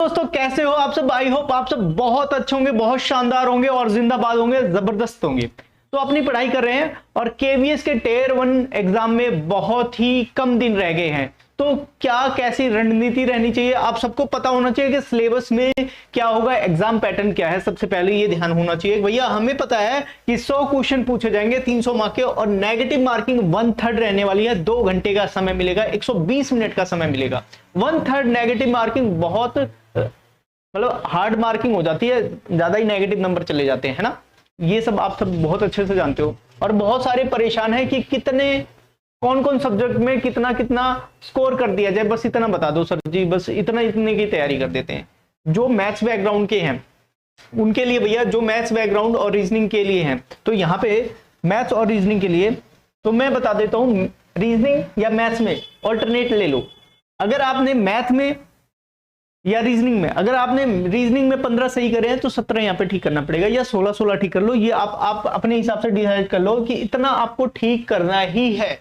दोस्तों कैसे हो आप सब। आई होप आप सब बहुत अच्छे होंगे, बहुत शानदार होंगे और जिंदाबाद होंगे, जबरदस्त होंगे। तो अपनी पढ़ाई कर रहे हैं और केवीएस के टियर 1 एग्जाम में बहुत ही कम दिन रह गए हैं। तो क्या कैसी रणनीति रहनी चाहिए, आप सबको पता होना चाहिए कि सिलेबस में क्या होगा, एग्जाम पैटर्न क्या है। सबसे पहले ये ध्यान होना चाहिए भैया, हमें पता है कि 100 क्वेश्चन पूछे जाएंगे 300 मार्क के और नेगेटिव मार्किंग 1/3 रहने वाली है। 2 घंटे का समय मिलेगा, 120 मिनट का समय मिलेगा। 1/3 नेगेटिव मार्किंग बहुत मतलब हार्ड मार्किंग हो जाती है, ज्यादा ही नेगेटिव नंबर चले जाते हैं, है ना। ये सब आप सब बहुत अच्छे से जानते हो। और बहुत सारे परेशान है कि कितने कौन कौन सब्जेक्ट में कितना कितना स्कोर कर दिया जाए, बस इतना बता दो सर जी, बस इतना इतने की तैयारी कर देते हैं। जो मैथ्स बैकग्राउंड के हैं उनके लिए भैया, जो मैथ्स बैकग्राउंड और रीजनिंग के लिए हैं, तो यहाँ पे मैथ्स और रीजनिंग के लिए तो मैं बता देता हूँ, रीजनिंग या मैथ्स में ऑल्टरनेट ले लो। अगर आपने मैथ में या रीजनिंग में, अगर आपने रीजनिंग में 15 सही करे हैं तो 17 यहाँ पे ठीक करना पड़ेगा, या 16 ठीक कर लो। ये आप अपने हिसाब से डिसाइड कर लो कि इतना आपको ठीक करना ही है,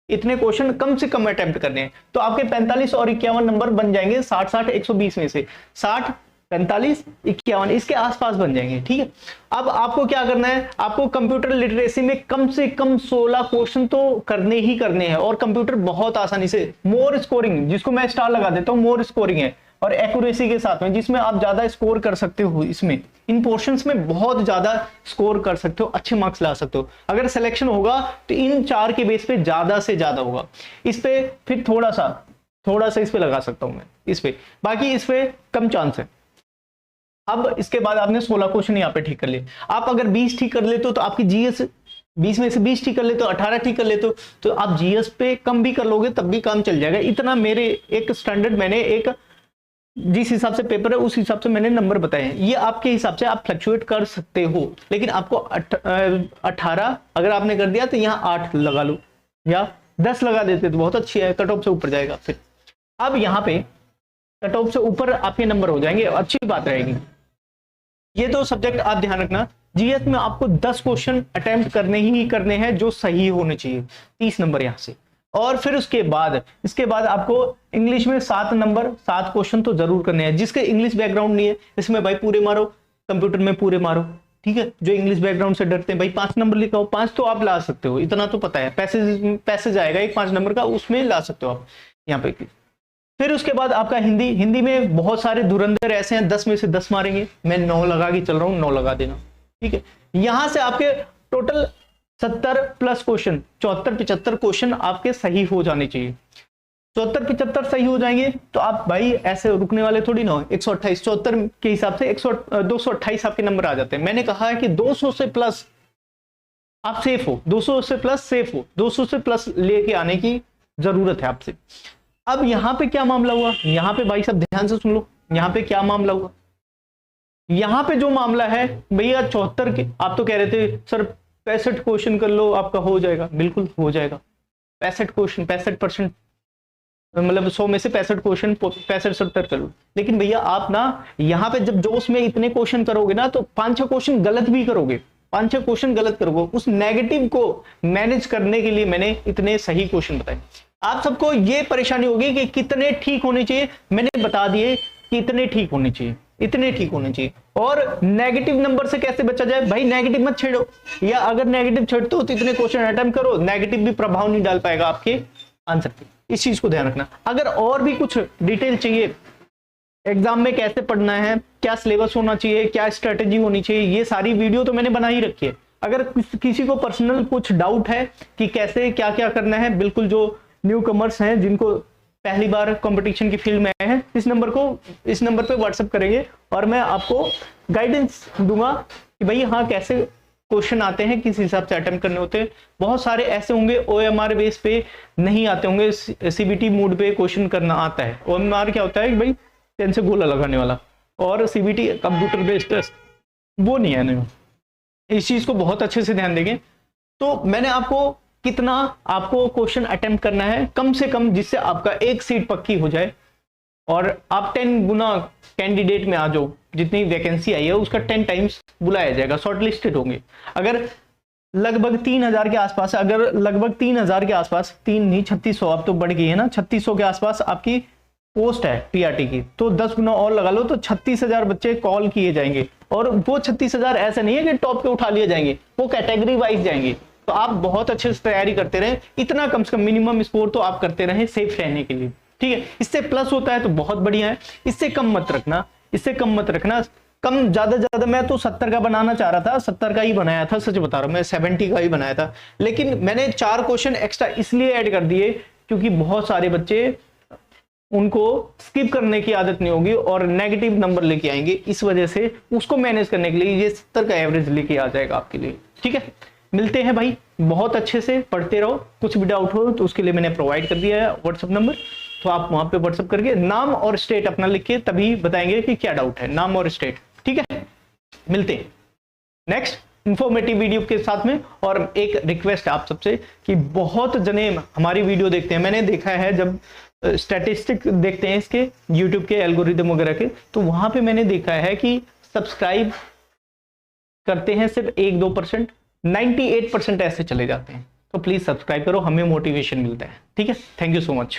इतने क्वेश्चन कम से कम अटेम्प्ट करने हैं। तो आपके 45 और 51 नंबर बन जाएंगे 60 120 में से 60 45 51 इसके आसपास बन जाएंगे, ठीक है। अब आपको क्या करना है, आपको कंप्यूटर लिटरेसी में कम से कम 16 क्वेश्चन तो करने ही करने हैं। और कंप्यूटर बहुत आसानी से मोर स्कोरिंग, जिसको मैं स्टार लगा देता हूं, मोर स्कोरिंग है और एक्यूरेसी के साथ में, जिसमें आप ज्यादा स्कोर कर सकते हो। इसमें इन पोर्शंस में बहुत ज्यादा स्कोर कर सकते हो, अच्छे मार्क्स ला सकते हो। अगर सिलेक्शन होगा तो इन 4 के बेस पे ज्यादा से ज्यादा होगा। इस पे फिर थोड़ा सा इस पे लगा सकता हूं मैं, इस पे, बाकी इस पे कम चांस है। अब इसके बाद आपने 16 क्वेश्चन यहाँ पे ठीक कर लिए। आप अगर 20 ठीक कर लेते हो तो आपकी जीएस 20 में से 20 ठीक कर लेते हो, 18 ठीक कर लेते हो, तो आप जीएस पे कम भी कर लोगे तब भी काम चल जाएगा। इतना मेरे एक स्टैंडर्ड, मैंने एक जिस हिसाब से पेपर है उस हिसाब से मैंने नंबर बताए हैं। ये आपके हिसाब से आप फ्लक्चुएट कर सकते हो, लेकिन आपको 18 अगर आपने कर दिया तो यहाँ 8 लगा लो या 10 लगा देते तो बहुत अच्छी है, कट ऑफ से ऊपर जाएगा। फिर अब यहाँ पे कट ऑफ से ऊपर आपके नंबर हो जाएंगे, अच्छी बात रहेगी। ये दो सब्जेक्ट आप ध्यान रखना, जीएस में आपको 10 क्वेश्चन अटेम्प्ट करने ही करने हैं जो सही होने चाहिए, 30 नंबर यहाँ से। और फिर इसके बाद आपको इंग्लिश में 7 नंबर 7 क्वेश्चन तो जरूर करने हैं। जिसके इंग्लिश बैकग्राउंड नहीं है इसमें भाई पूरे मारो, कंप्यूटर में पूरे मारो, ठीक है। जो इंग्लिश बैकग्राउंड से डरते हैं भाई 5 नंबर लिखाओ, 5 तो आप ला सकते हो, इतना तो पता है। पैसेज आएगा एक 5 नंबर का, उसमें ला सकते हो आप यहाँ पे। फिर उसके बाद आपका हिंदी में बहुत सारे धुरंधर ऐसे हैं, 10 में से 10 मारेंगे। मैं 9 लगा के चल रहा हूँ, 9 लगा देना, ठीक है। यहां से आपके टोटल 70 प्लस क्वेश्चन, 74-75 क्वेश्चन आपके सही हो जाने चाहिए। 74-75 सही हो जाएंगे तो आप भाई ऐसे रुकने वाले थोड़ी ना हो। 128 74 के हिसाब से 228 आपके नंबर आ जाते हैं। मैंने कहा है कि 200 से प्लस आप सेफ हो, 200 से प्लस सेफ हो, 200 से प्लस लेके आने की जरूरत है आपसे। अब यहाँ पे क्या मामला हुआ, यहाँ पे भाई सब ध्यान से सुन लो, यहाँ पे क्या मामला हुआ। यहाँ पे जो मामला है भैया 74 के, आप तो कह रहे थे सर 65 क्वेश्चन कर लो आपका हो जाएगा, बिल्कुल हो जाएगा। 65 क्वेश्चन 65%, मतलब 100 में से 65 क्वेश्चन 65-70 कर लो। लेकिन भैया आप ना यहाँ पे जब जोश में इतने क्वेश्चन करोगे ना तो 5-6 क्वेश्चन गलत भी करोगे, 5-6 क्वेश्चन गलत करोगे। उस नेगेटिव को मैनेज करने के लिए मैंने इतने सही क्वेश्चन बताए। आप सबको ये परेशानी होगी कि कितने ठीक होने चाहिए, मैंने बता दिए कि इतने ठीक होने चाहिए, इतने ठीक होने चाहिए। और नेगेटिव नंबर से कैसे बचा जाए भाई, नेगेटिव मत छेड़ो, या अगर नेगेटिव छेड़ते हो तो इतने क्वेश्चन अटेम्प्ट करो, नेगेटिव भी प्रभाव नहीं डाल पाएगा आपके आंसर पे। इस चीज को ध्यान रखना। अगर और भी कुछ डिटेल चाहिए, एग्जाम में कैसे पढ़ना है, क्या सिलेबस होना चाहिए, क्या स्ट्रेटेजी होनी चाहिए, ये सारी वीडियो तो मैंने बना ही रखी है। अगर किसी को पर्सनल कुछ डाउट है कि कैसे क्या क्या करना है, बिल्कुल जो न्यू कमर्स हैं, जिनको पहली बार कंपटीशन की फील्ड में आए हैं, इस नंबर पे व्हाट्सएप करेंगे और मैं आपको गाइडेंस दूंगा कि भाई हाँ कैसे क्वेश्चन आते हैं, किस हिसाब से अटेम्प्ट करने होते हैं। बहुत सारे ऐसे होंगे ओएमआर बेस पे नहीं आते होंगे, सीबीटी मोड पे क्वेश्चन करना आता है। ओएमआर क्या होता है कि भाई पेन से गोला लगाने वाला, और सीबीटी कंप्यूटर बेस्ड टेस्ट वो नहीं है ना। इस चीज को बहुत अच्छे से ध्यान देंगे। तो मैंने आपको कितना आपको क्वेश्चन अटेम्प्ट करना है कम से कम, जिससे आपका एक सीट पक्की हो जाए और आप 10 गुना कैंडिडेट में आ जाओ। जितनी वैकेंसी आई है उसका 10 टाइम्स बुलाया जाएगा, शॉर्टलिस्टेड होंगे। अगर लगभग 3000 के आसपास, अगर लगभग 3000 के आसपास, 3 नहीं 3600, अब तो बढ़ गई है ना, 3600 के आसपास आपकी पोस्ट है पीआरटी की, तो 10 गुना और लगा लो तो 36,000 बच्चे कॉल किए जाएंगे। और वो 36,000 ऐसा नहीं है कि टॉप पे उठा लिए जाएंगे, वो कैटेगरी वाइज जाएंगे। तो आप बहुत अच्छे से तैयारी करते रहे, इतना कम से कम मिनिमम स्कोर तो आप करते रहे सेफ रहने के लिए, ठीक है। इससे प्लस होता है तो बहुत बढ़िया है, इससे कम मत रखना, इससे कम मत रखना। कम ज्यादा मैं तो 70 का बनाना चाह रहा था, 70 का ही बनाया था, सच बता रहा हूं मैं 70 का ही बनाया था। लेकिन मैंने 4 क्वेश्चन एक्स्ट्रा इसलिए ऐड कर दिए क्योंकि बहुत सारे बच्चे उनको स्किप करने की आदत नहीं होगी और नेगेटिव नंबर लेके आएंगे, इस वजह से उसको मैनेज करने के लिए ये 70 का एवरेज लेके आ जाएगा आपके लिए, ठीक है। मिलते हैं भाई, बहुत अच्छे से पढ़ते रहो, कुछ भी डाउट हो तो उसके लिए मैंने प्रोवाइड कर दिया है व्हाट्सएप नंबर, तो आप वहां पे व्हाट्सएप करके नाम और स्टेट अपना लिख के तभी बताएंगे कि क्या डाउट है, नाम और स्टेट, ठीक है। मिलते हैं नेक्स्ट इंफॉर्मेटिव वीडियो के साथ में। और एक रिक्वेस्ट है आप सबसे कि बहुत जने हमारी वीडियो देखते हैं, मैंने देखा है जब स्टैटिस्टिक देखते हैं इसके यूट्यूब के एल्गोरिदम वगैरह के, तो वहां पे मैंने देखा है कि सब्सक्राइब करते हैं सिर्फ 1-2%, 98% ऐसे चले जाते हैं। तो प्लीज सब्सक्राइब करो, हमें मोटिवेशन मिलता है, ठीक है। Thank you so much.